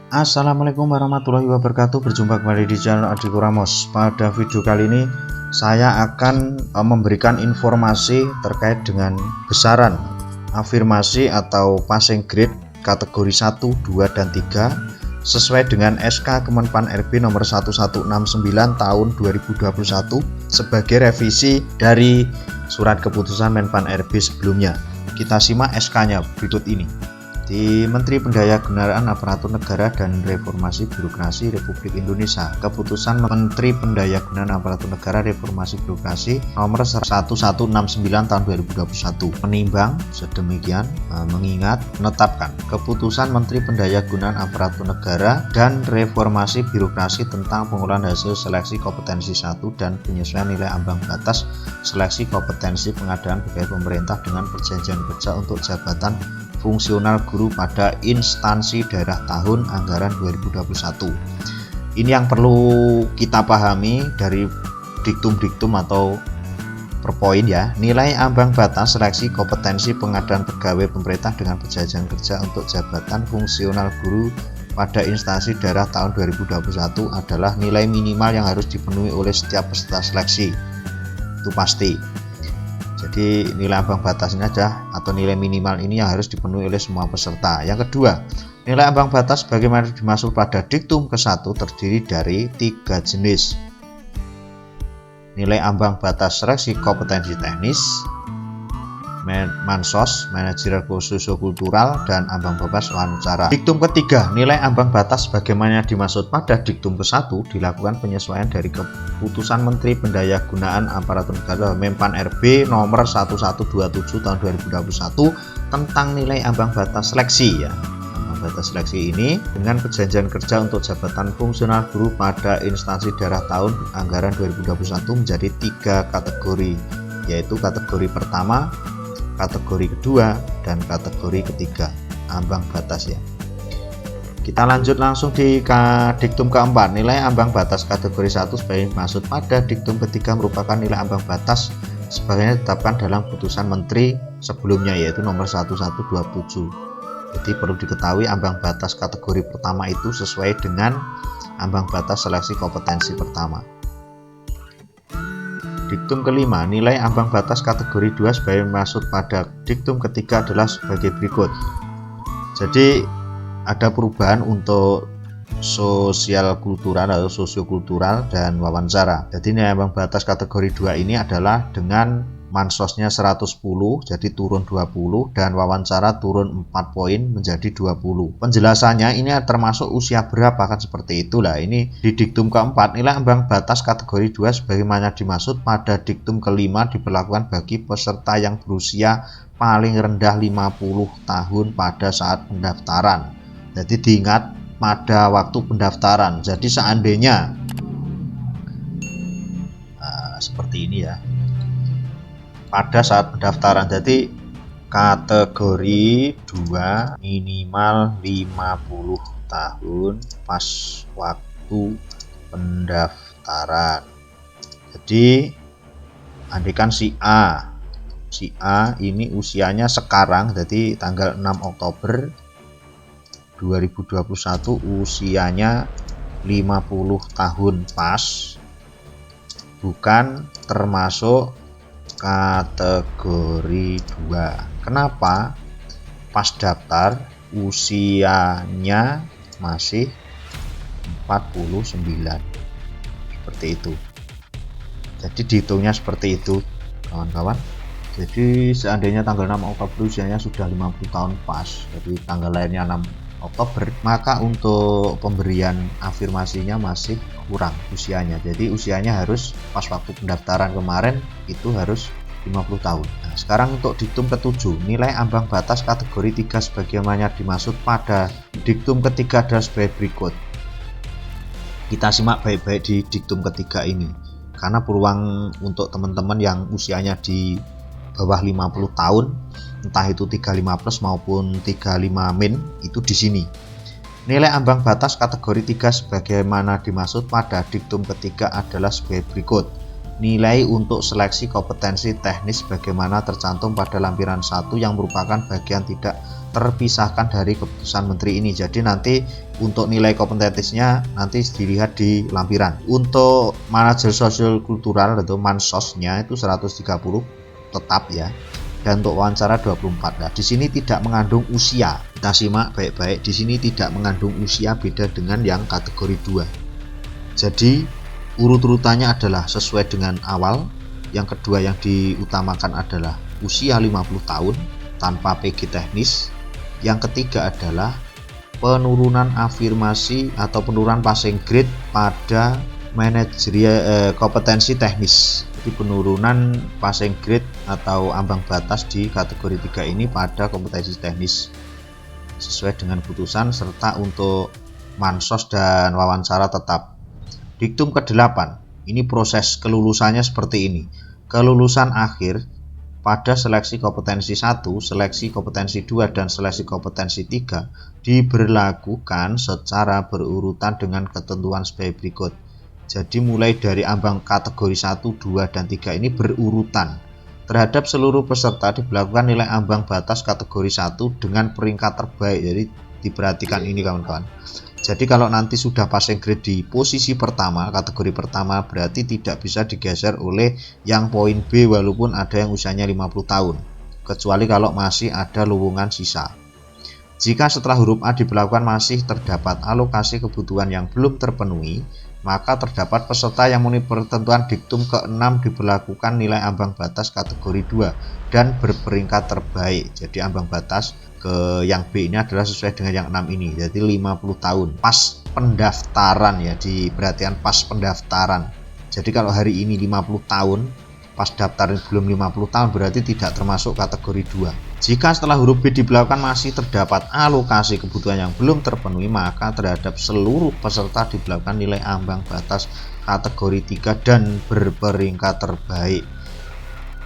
Assalamualaikum warahmatullahi wabarakatuh. Berjumpa kembali di channel Adiko Ramos. Pada video kali ini saya akan memberikan informasi terkait dengan besaran afirmasi atau passing grade kategori 1, 2, dan 3 sesuai dengan SK Kemenpan RB nomor 1169 tahun 2021 sebagai revisi dari surat keputusan Menpan RB sebelumnya. Kita simak SK-nya berikut ini. Di Menteri Pendayagunaan Aparatur Negara dan Reformasi Birokrasi Republik Indonesia, Keputusan Menteri Pendayagunaan Aparatur Negara Reformasi Birokrasi nomor 1169 tahun 2021 menimbang sedemikian mengingat menetapkan Keputusan Menteri Pendayagunaan Aparatur Negara dan Reformasi Birokrasi tentang pengolahan hasil seleksi kompetensi 1 dan penyesuaian nilai ambang batas seleksi kompetensi pengadaan pegawai pemerintah dengan perjanjian kerja untuk jabatan fungsional guru pada instansi daerah tahun anggaran 2021. Ini yang perlu kita pahami dari diktum-diktum atau per poin ya. Nilai ambang batas seleksi kompetensi pengadaan pegawai pemerintah dengan perjanjian kerja untuk jabatan fungsional guru pada instansi daerah tahun 2021 adalah nilai minimal yang harus dipenuhi oleh setiap peserta seleksi. Itu pasti. Jadi nilai ambang batas ini aja atau nilai minimal ini yang harus dipenuhi oleh semua peserta. Yang kedua, nilai ambang batas bagaimana dimaksud pada diktum ke-1 terdiri dari 3 jenis. Nilai ambang batas seleksi kompetensi teknis, Mansos, manajerial sosiokultural, dan ambang batas wawancara. Diktum ketiga, nilai ambang batas bagaimana dimaksud pada diktum ke-1 dilakukan penyesuaian dari Keputusan Menteri Pendayagunaan Aparatur Negara Menpan RB nomor 1127 tahun 2021 tentang nilai ambang batas seleksi ya. Ambang batas seleksi ini dengan perjanjian kerja untuk jabatan fungsional guru pada instansi daerah tahun anggaran 2021 menjadi 3 kategori, yaitu kategori pertama, kategori kedua, dan kategori ketiga ambang batas ya. Kita lanjut langsung di diktum keempat. Nilai ambang batas kategori 1 sebagai maksud pada diktum ketiga merupakan nilai ambang batas sebagaimana ditetapkan dalam putusan menteri sebelumnya yaitu nomor 1127. Jadi perlu diketahui ambang batas kategori pertama itu sesuai dengan ambang batas seleksi kompetensi pertama. Diktum kelima, nilai ambang batas kategori 2 sebagai maksud pada diktum ketiga adalah sebagai berikut. Jadi ada perubahan untuk sosial kultural atau sosiokultural dan wawancara. Jadi nilai ambang batas kategori 2 ini adalah dengan mansosnya 110 jadi turun 20 dan wawancara turun 4 poin menjadi 20. Penjelasannya ini termasuk usia berapa kan seperti itulah. Ini di diktum keempat nilai ambang batas kategori 2 sebagaimana dimaksud pada diktum kelima diberlakukan bagi peserta yang berusia paling rendah 50 tahun pada saat pendaftaran. Jadi diingat pada waktu pendaftaran. Jadi seandainya seperti ini ya. Pada saat pendaftaran, jadi kategori 2 minimal 50 tahun pas waktu pendaftaran. Jadi andaikan si A ini usianya sekarang jadi tanggal 6 Oktober 2021 usianya 50 tahun pas, bukan termasuk kategori 2. Kenapa? Pas daftar usianya masih 49. Seperti itu. Jadi dihitungnya seperti itu, kawan-kawan. Jadi seandainya tanggal 6 Oktober usianya sudah 50 tahun pas, jadi tanggal lahirnya 6 Oktober, maka untuk pemberian afirmasinya masih kurang usianya. Jadi usianya harus pas waktu pendaftaran kemarin itu harus 50 tahun. Nah, sekarang untuk diktum ke-7, nilai ambang batas kategori 3 sebagaimana dimaksud pada diktum ketiga adalah sebagai berikut. Kita simak baik-baik di diktum ketiga ini karena peluang untuk teman-teman yang usianya di bawah 50 tahun, entah itu 35 plus maupun 35 min, itu di sini. Nilai ambang batas kategori 3 sebagaimana dimaksud pada diktum ketiga adalah sebagai berikut. Nilai untuk seleksi kompetensi teknis bagaimana tercantum pada lampiran 1 yang merupakan bagian tidak terpisahkan dari keputusan menteri ini. Jadi nanti Untuk nilai kompetensinya nanti dilihat di lampiran. Untuk manajer sosial kultural atau mansosnya itu 130 tetap ya. Dan untuk wawancara 24. Nah, di sini tidak mengandung usia. Kita simak baik-baik. Di sini tidak mengandung usia, beda dengan yang kategori 2. Jadi urut-urutannya adalah sesuai dengan awal. Yang kedua yang diutamakan adalah usia 50 tahun tanpa PG teknis. Yang ketiga adalah penurunan afirmasi atau penurunan passing grade pada manajerial kompetensi teknis. Jadi penurunan passing grade atau ambang batas di kategori 3 ini pada kompetensi teknis sesuai dengan putusan, serta untuk mansos dan wawancara tetap. Diktum ke-8, ini proses kelulusannya seperti ini. Kelulusan akhir pada seleksi kompetensi 1, seleksi kompetensi 2, dan seleksi kompetensi 3 diberlakukan secara berurutan dengan ketentuan sebagai berikut. Jadi mulai dari ambang kategori 1, 2, dan 3 ini berurutan. Terhadap seluruh peserta diberlakukan nilai ambang batas kategori 1 dengan peringkat terbaik. Jadi diperhatikan ini kawan-kawan. Jadi kalau nanti sudah passing grade di posisi pertama, kategori pertama, berarti tidak bisa digeser oleh yang poin B walaupun ada yang usianya 50 tahun. Kecuali kalau masih ada lowongan sisa. Jika setelah huruf A diberlakukan masih terdapat alokasi kebutuhan yang belum terpenuhi, maka terdapat peserta yang memenuhi ketentuan diktum ke-6 diberlakukan nilai ambang batas kategori 2 dan berperingkat terbaik. Jadi ambang batas ke yang B ini adalah sesuai dengan yang 6 ini, jadi 50 tahun pas pendaftaran ya, diperhatikan pas pendaftaran. Jadi kalau hari ini 50 tahun pas daftar belum 50 tahun berarti tidak termasuk kategori 2. Jika setelah huruf B diberlakukan masih terdapat alokasi kebutuhan yang belum terpenuhi, maka terhadap seluruh peserta diberlakukan nilai ambang batas kategori 3 dan berperingkat terbaik.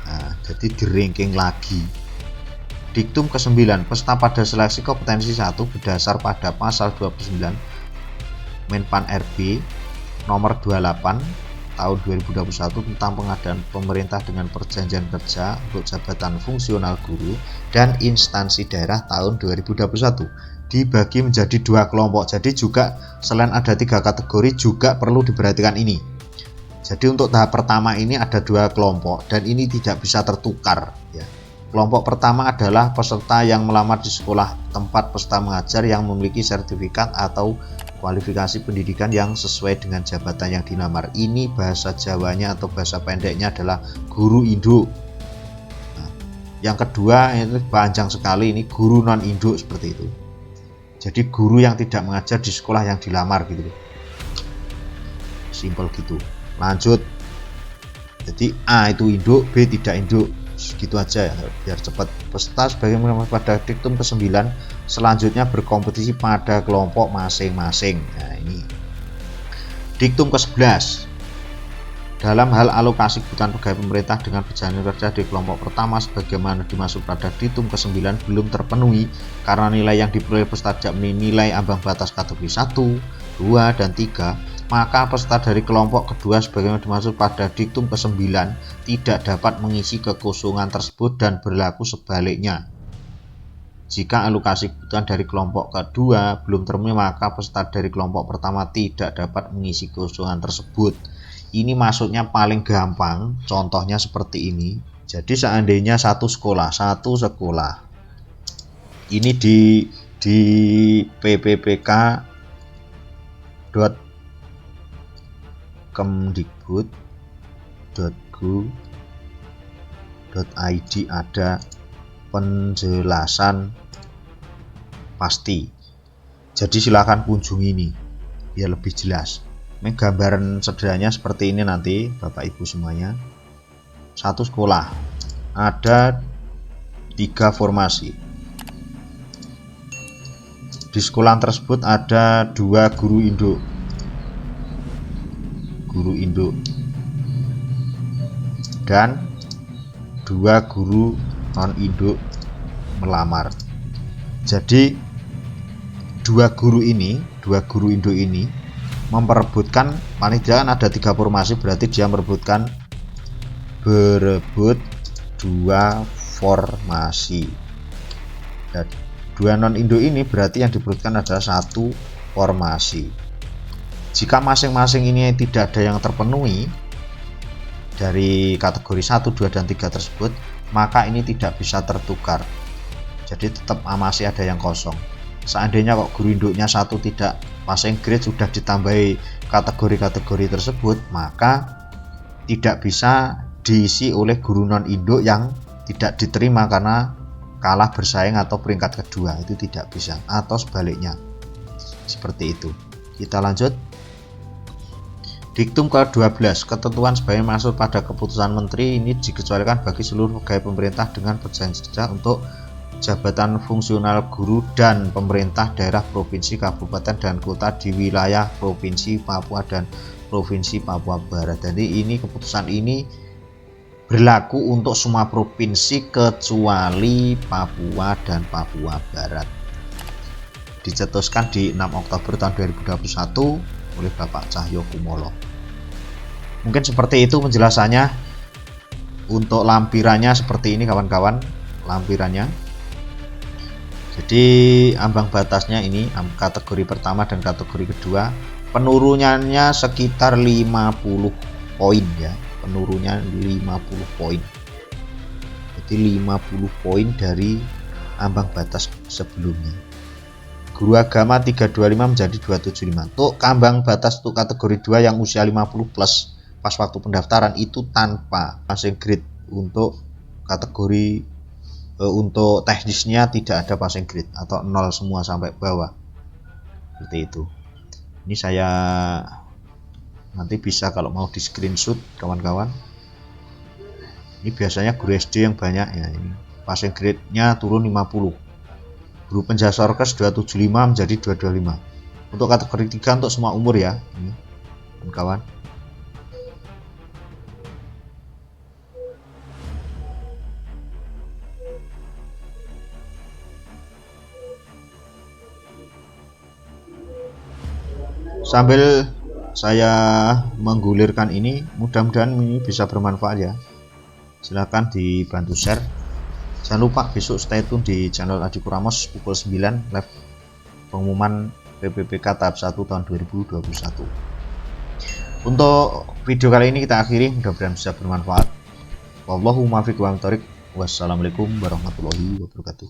Nah, jadi di ranking lagi. Diktum ke-9, peserta pada seleksi kompetensi 1 berdasar pada pasal 29 Menpan RB nomor 28 tahun 2021 tentang pengadaan pemerintah dengan perjanjian kerja untuk jabatan fungsional guru dan instansi daerah tahun 2021 dibagi menjadi 2 kelompok. Jadi juga selain ada 3 kategori juga perlu diperhatikan ini. Jadi untuk tahap pertama ini ada 2 kelompok dan ini tidak bisa tertukar ya. Kelompok pertama adalah peserta yang melamar di sekolah tempat peserta mengajar yang memiliki sertifikat atau kualifikasi pendidikan yang sesuai dengan jabatan yang dilamar. Ini bahasa Jawanya atau bahasa pendeknya adalah guru induk. Nah, yang kedua ini panjang sekali, ini guru non induk seperti itu. Jadi guru yang tidak mengajar di sekolah yang dilamar gitu. Simpel gitu. Lanjut. Jadi A itu induk, B tidak induk. Gitu aja ya, biar cepat. Peserta sebagaimana pada diktum ke-9 selanjutnya berkompetisi pada kelompok masing-masing. Nah, ini diktum ke-11 dalam hal alokasi kebutuhan pegawai pemerintah dengan perjalanan kerja di kelompok pertama sebagaimana dimaksud pada diktum ke-9 belum terpenuhi karena nilai yang diperoleh peserta tidak memenuhi nilai ambang batas kategori 1, 2, dan 3, maka peserta dari kelompok kedua sebagaimana dimaksud pada diktum ke-9 tidak dapat mengisi kekosongan tersebut dan berlaku sebaliknya. Jika alokasi kebutuhan dari kelompok kedua belum terpenuhi, maka peserta dari kelompok pertama tidak dapat mengisi kekosongan tersebut. Ini maksudnya paling gampang, contohnya seperti ini. Jadi seandainya satu sekolah ini di ppppk.kemdikbud.go.id ada penjelasan pasti. Jadi silakan kunjungi ini biar lebih jelas. Ini gambaran sederhananya seperti ini nanti Bapak Ibu semuanya. Satu sekolah ada 3 formasi. Di sekolah tersebut ada 2 guru induk dan 2 guru non induk melamar. Jadi 2 guru induk ini memperebutkan, paling tidak ada 3 formasi, berarti dia berebut 2 formasi. Dan 2 non induk ini berarti yang diperebutkan adalah 1 informasi. Jika masing-masing ini tidak ada yang terpenuhi dari kategori 1, 2, dan 3 tersebut, maka ini tidak bisa tertukar. Jadi tetap masih ada yang kosong. Seandainya kok guru induknya 1 tidak passing grade sudah ditambahi kategori-kategori tersebut, maka tidak bisa diisi oleh guru non induk yang tidak diterima karena kalah bersaing atau peringkat kedua, itu tidak bisa, atau sebaliknya seperti itu. Kita lanjut. Diktum ke-12, ketentuan sebagai masuk pada keputusan menteri ini dikecualikan bagi seluruh pegawai pemerintah dengan berjaya untuk jabatan fungsional guru dan pemerintah daerah provinsi, kabupaten, dan kota di wilayah provinsi Papua dan provinsi Papua Barat. Jadi ini keputusan ini berlaku untuk semua provinsi kecuali Papua dan Papua Barat. Dicetuskan di 6 Oktober tahun 2021 oleh Bapak Cahyo Kumolo. Mungkin seperti itu penjelasannya. Untuk lampirannya seperti ini kawan-kawan, lampirannya. Jadi ambang batasnya ini kategori pertama dan kategori kedua penurunannya sekitar 50 poin ya, penurunnya 50 poin. Jadi 50 poin dari ambang batas sebelumnya. Guru agama 325 menjadi 275. Untuk ambang batas untuk kategori 2 yang usia 50 plus pas waktu pendaftaran itu tanpa passing grade. Untuk kategori untuk teknisnya tidak ada passing grade atau 0 semua sampai bawah. Seperti itu. Ini saya nanti bisa kalau mau di screenshot kawan-kawan. Ini biasanya guru SD yang banyak ya, ini passing grade-nya turun 50. Guru penjasorkes 275 menjadi 225. Untuk kategori 3 untuk semua umur ya, ini kawan-kawan. Sambil saya menggulirkan ini, mudah-mudahan ini bisa bermanfaat ya. Silahkan dibantu share. Jangan lupa besok stay tune di channel Adhiku Ramos pukul 9 live pengumuman PPPK tahap 1 tahun 2021. Untuk video kali ini kita akhiri, mudah-mudahan bisa bermanfaat. Wallahu muwaffiq wa a'lam bishawab. Wassalamualaikum warahmatullahi wabarakatuh.